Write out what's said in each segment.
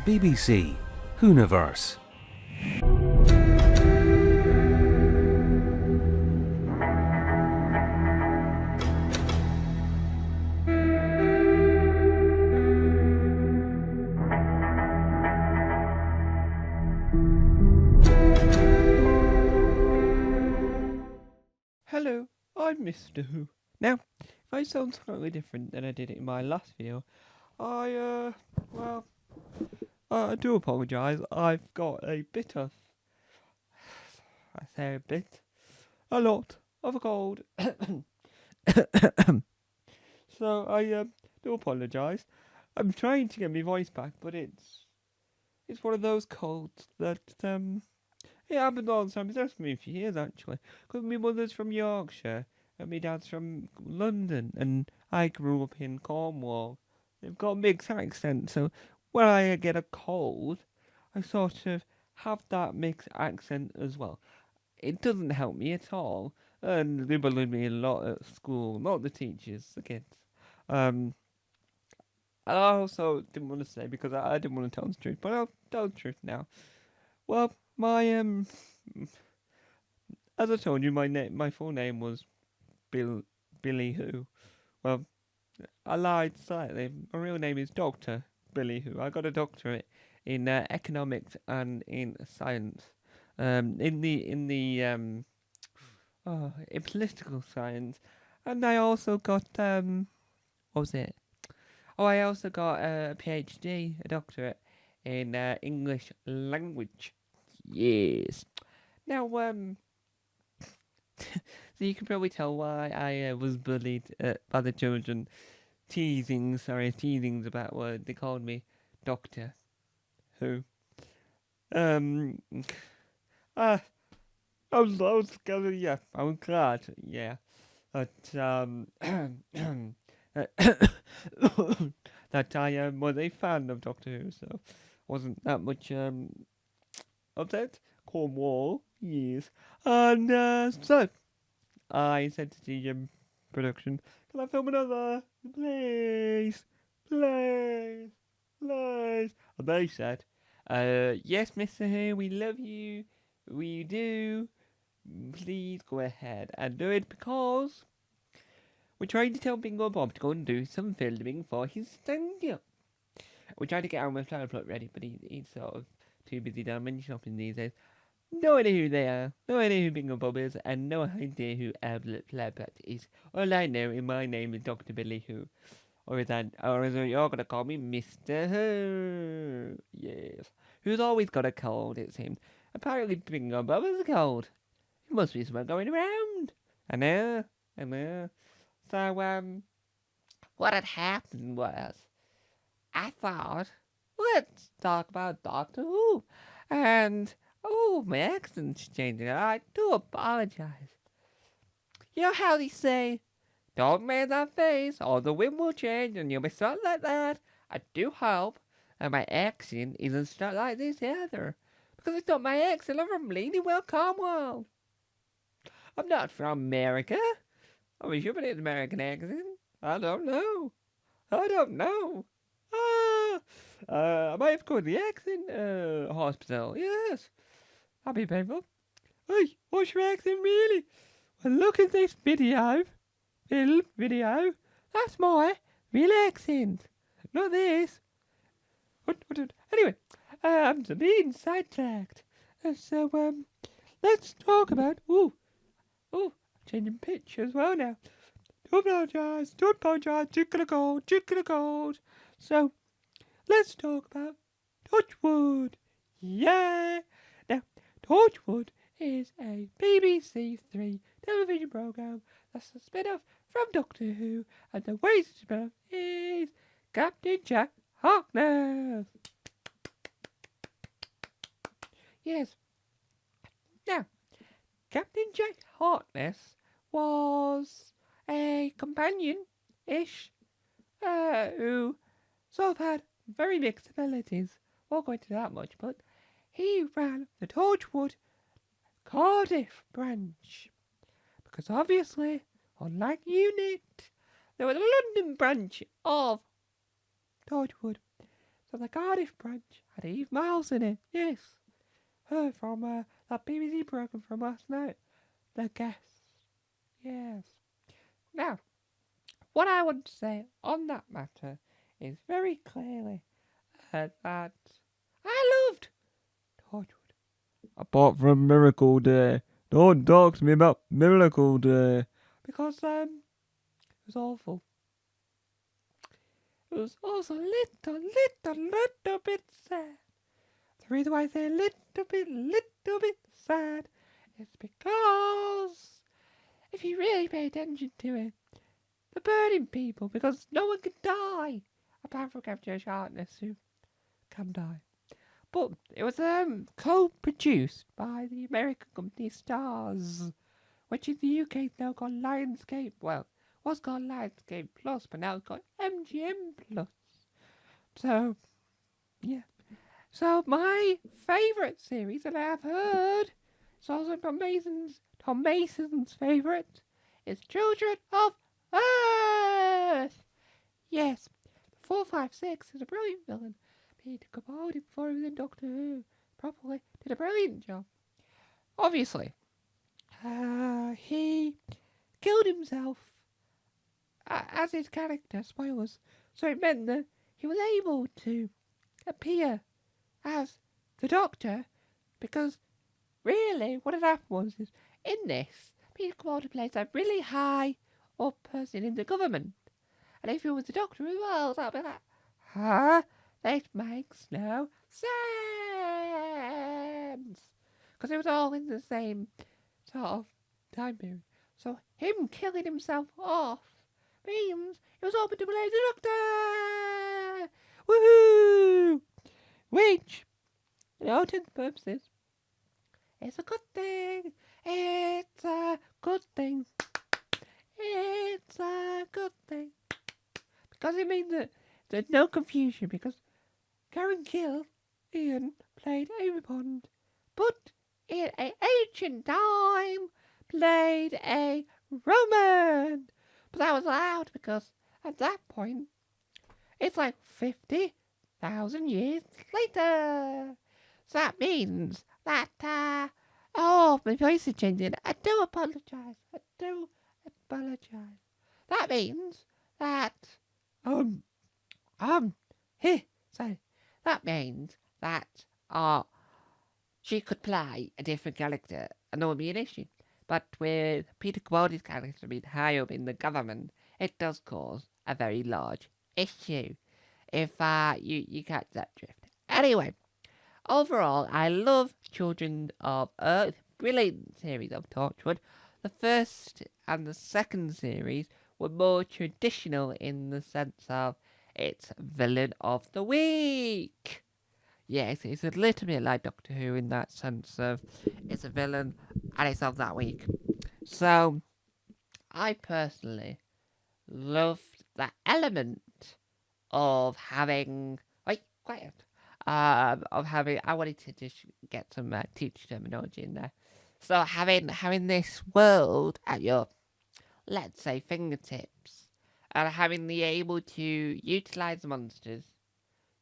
BBC Universe. Hello, I'm Mr. Who. Now, if I sound slightly different than I did in my last video, I do apologise. I've got a bit of, I say a bit, a lot of a cold. So I do apologise. I'm trying to get my voice back, but it's one of those colds that it happens all the time. It's happened to me a few years actually. Because my mother's from Yorkshire and my dad's from London, and I grew up in Cornwall. They've got mixed accents, so when I get a cold, I sort of have that mixed accent as well. It doesn't help me at all, and they bullied me a lot at school. Not the teachers, the kids. Um, and I also didn't want to say because I didn't want to tell the truth, but I'll tell the truth now. Well, my as I told you, my full name was Billy Who. Well, I lied slightly. My real name is Doctor Billy Who. I got a doctorate in economics and in science. In political science, and I also got what was it? Oh, I also got a PhD, a doctorate in English language. Yes. Now so you can probably tell why I was bullied by the children, teasings about what they called me, Doctor Who. Um, uh, I was yeah, I was glad, yeah, that that I was a fan of Doctor Who, so wasn't that much upset. Cornwall, yes, and so. I said to the production, can I film another? Please, please, please. And they said, yes, Mr. Who, we love you. We do. Please go ahead and do it because we're trying to tell Bingo Bob to go and do some filming for his stand-up. We're trying to get our flower plot ready, but he's sort of too busy down menu shopping these days. No idea who they are, no idea who Bingo Bob is, and no idea who Flabbat is. All I know is my name is Dr. Billy Who. Or is it you're gonna call me Mr. Who? Yes. Who's always got a cold, it seems. Apparently Bingo Bob has a cold. There must be someone going around. I know. So, what had happened was, I thought, let's talk about Doctor Who. And oh, my accent's changing. I do apologize. You know how they say, don't make that face or the wind will change and you'll be stuck like that? I do hope that my accent isn't stuck like this either. Because it's not my accent, I'm from Ladywell, Cornwall. I'm not from America. I'm sure it's an American accent. I don't know. I might have to go to the accent hospital. Yes. That'd be painful. Hey, what's your accent really? Well, look at this video. That's my real accent. Not this. Anyway, I'm being sidetracked. So, let's talk about... Ooh, I'm changing pitch as well now. Don't apologise. Chicken a cold. So, let's talk about Torchwood. Yeah. Now, Torchwood is a BBC Three television programme that's a spin-off from Doctor Who, and the way to spin-off is Captain Jack Harkness. Yes. Now, Captain Jack Harkness was a companion-ish who sort of had very mixed abilities. Won't go into that much, but he ran the Torchwood Cardiff branch. Because obviously, unlike Unit, there was a London branch of Torchwood. So the Cardiff branch had Eve Miles in it. Yes, her from that BBC programme from last night. The guest. Yes. Now, what I want to say on that matter is very clearly that I loved Torchwood. Apart from Miracle Day. Don't talk to me about Miracle Day. Because, it was awful. It was also little bit sad. The reason why I say little bit sad is because if you really pay attention to it, they're burning people because no one can die apart from Captain Sharpness who can die. But it was co-produced by the American company Stars, which in the UK is now called Lionsgate. Well, was called Lionsgate Plus, but now it's called MGM Plus. So, yeah. So my favourite series that I have heard, it's also Tom Mason's favourite, is Children of Earth. Yes, 456 is a brilliant villain. Peter Capaldi, before he was in Doctor Who, probably did a brilliant job. Obviously, he killed himself as his character, spoilers. So it meant that he was able to appear as the Doctor because really what had happened was is in this, Peter Capaldi plays a really high up person in the government. And if he was the Doctor as well, that'd be like, huh? This makes no sense. Because it was all in the same sort of time period. So him killing himself off means he was open to play the Doctor! Woohoo! Which, in all intents and purposes, it's a good thing. It's a good thing. It's a good thing. Because it means that there's no confusion because Karen Ian played Amy Pond, but in an ancient time played a Roman. But that was allowed because at that point it's like 50,000 years later. So that means that oh, my voice is changing. I do apologise. That means that sorry. That means that she could play a different character and there would be an issue. But with Peter Capaldi's character being high up in the government, it does cause a very large issue. If you catch that drift. Anyway, overall, I love Children of Earth. Brilliant series of Torchwood. The first and the second series were more traditional in the sense of it's villain of the week. Yes, it's a little bit like Doctor Who in that sense of it's a villain and it's of that week. So, I personally loved that element of having... Wait, quiet. I wanted to just get some teacher terminology in there. So having this world at your, let's say, fingertips, and having the able to utilize the monsters,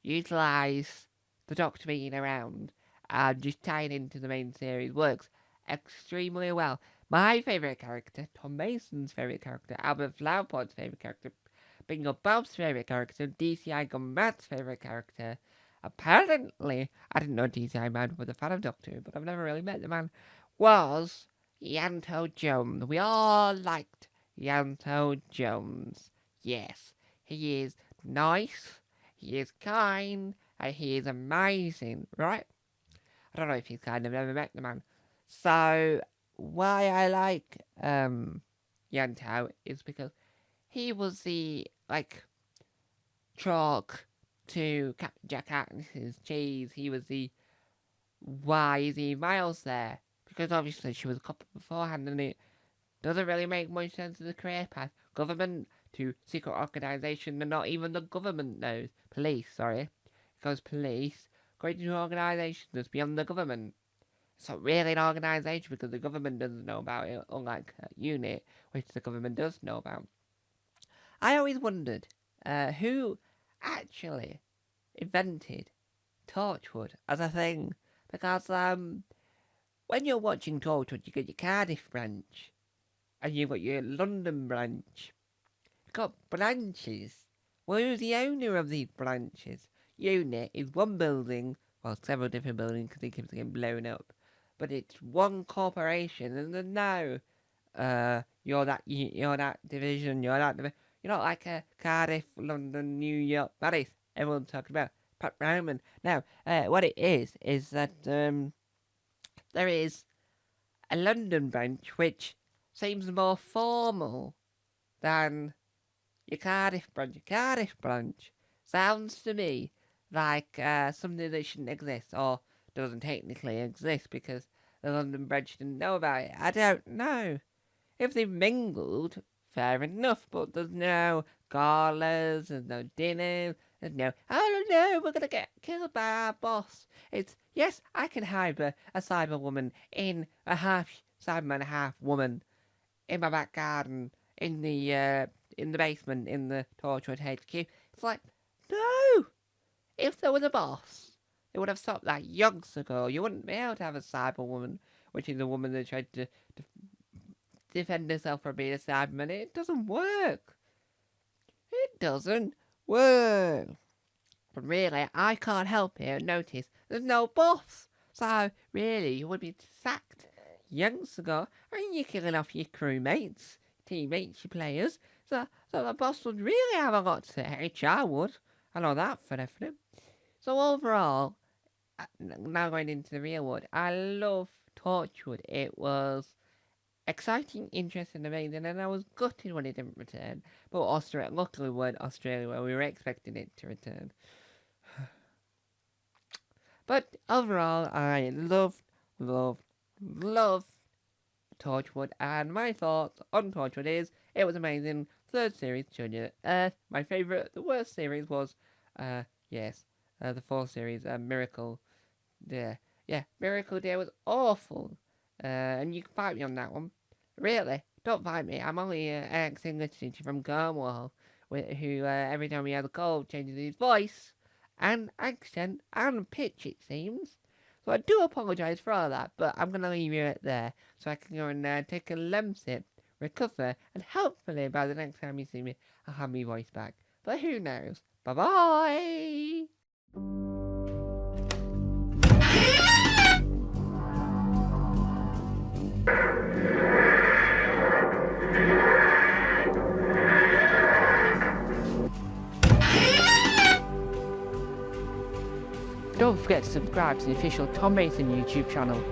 utilize the Doctor being around, and just tying into the main series works extremely well. My favourite character, Tom Mason's favourite character, Albert Flowerpot's favourite character, Bingo Bob's favourite character, DCI Matt's favourite character. Apparently, I didn't know DCI Man was a fan of Doctor Who, but I've never really met the man, was Yanto Jones. We all liked Yanto Jones. Yes, he is nice, he is kind, and he is amazing, right? I don't know if he's kind, I've never met the man. So, why I like Yanto is because he was the, chalk to Captain Jack Harkness's cheese. He was the why Miles there. Because obviously she was a couple beforehand and it doesn't really make much sense of the career path. Government to secret organisation and not even the government knows. Police, sorry. Because police going to an organisation that's beyond the government. It's not really an organisation because the government doesn't know about it, unlike a unit, which the government does know about. I always wondered who actually invented Torchwood as a thing. Because, when you're watching Torchwood, you get your Cardiff branch, and you've got your London branch. You've got branches. Well, who's the owner of these branches? Unit is one building, well, several different buildings because it keeps getting blown up. But it's one corporation, and then now, you're that division, you're not like a Cardiff, London, New York, Paris. Everyone's talking about Pat Roman. Now, what it is that there is a London branch which seems more formal than your Cardiff branch. Your Cardiff branch sounds to me like something that shouldn't exist, or doesn't technically exist because the London branch didn't know about it. I don't know. If they mingled, fair enough, but there's no galas, there's no dinners, there's no, oh no, we're gonna get killed by our boss. It's, yes, I can hire a Cyberwoman in a half Cyberman, half woman in my back garden, in the basement, in the Torchwood HQ. It's like, no! If there was a boss, they would have stopped that yonks ago. You wouldn't be able to have a Cyberwoman, which is a woman that tried to defend herself from being a Cyberman. It doesn't work. It doesn't work. But really, I can't help it and notice there's no boss. So, really, you would be sacked yonks ago. I mean, you're killing off your crewmates, teammates, your players. So the boss would really have a lot to say. HR would. I know that for definite. So overall, now going into the real world, I love Torchwood. It was exciting, interesting, amazing, and I was gutted when it didn't return. But luckily we weren't Australia where we were expecting it to return. But overall, I loved Torchwood, and my thoughts on Torchwood is it was amazing. Third series, Junior Earth. My favourite, the worst series was, the fourth series, Miracle. Yeah, Miracle Day was awful. And you can fight me on that one. Really, don't fight me. I'm only an ex-English teacher from Cornwall, who every time he has a cold changes his voice and accent and pitch, it seems. So I do apologise for all that, but I'm going to leave you it there so I can go and take a sip, recover, and hopefully by the next time you see me, I'll have my voice back. But who knows? Bye-bye! Don't forget to subscribe to the official Tom Mason YouTube channel.